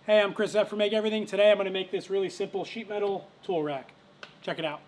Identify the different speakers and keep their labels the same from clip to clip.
Speaker 1: Hey, I'm Chris F from Make Everything. Today I'm going to make this really simple sheet metal tool rack. Check it out.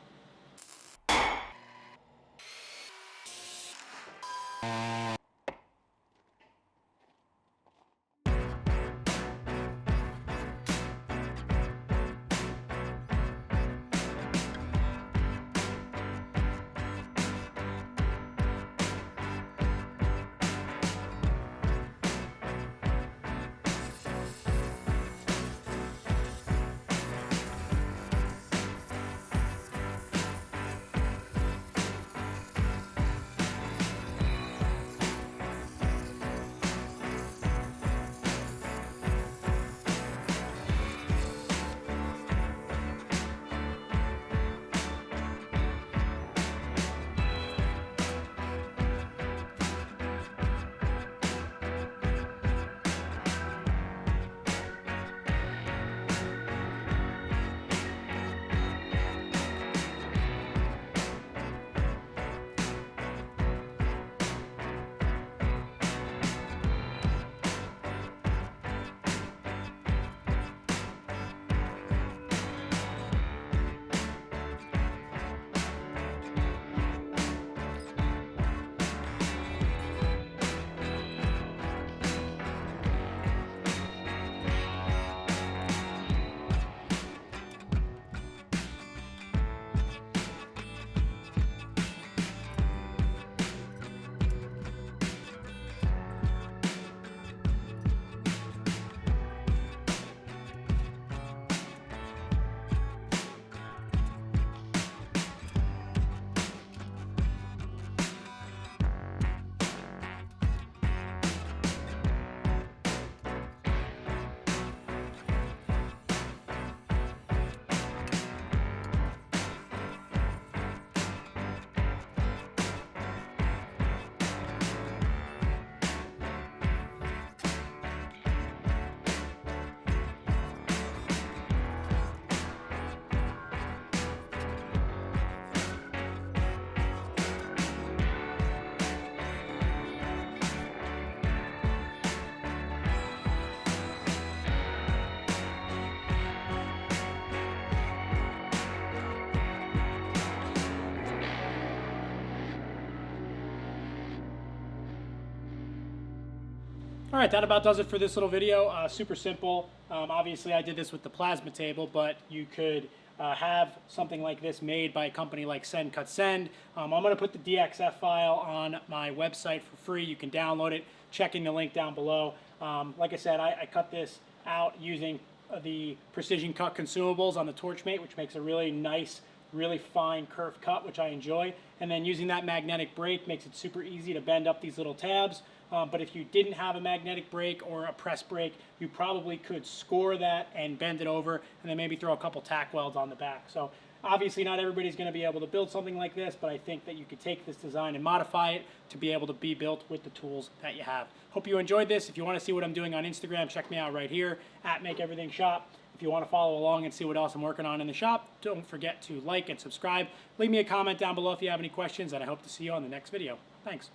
Speaker 1: All right, that about does it for this little video. Super simple. Obviously, I did this with the plasma table, but you could have something like this made by a company like Send Cut Send. I'm going to put the DXF file on my website for free. You can download it, checking the link down below. Like I said, I cut this out using the precision cut consumables on the Torchmate, which makes a really nice, really fine curved cut, which I enjoy. And then using that magnetic brake makes it super easy to bend up these little tabs. But if you didn't have a magnetic brake or a press brake, you probably could score that and bend it over and then maybe throw a couple tack welds on the back. So obviously not everybody's going to be able to build something like this, but I think that you could take this design and modify it to be able to be built with the tools that you have. Hope you enjoyed this. If you want to see what I'm doing on Instagram, check me out right here at Make Everything Shop. If you want to follow along and see what else I'm working on in the shop, don't forget to like and subscribe. Leave me a comment down below if you have any questions, and I hope to see you on the next video. Thanks.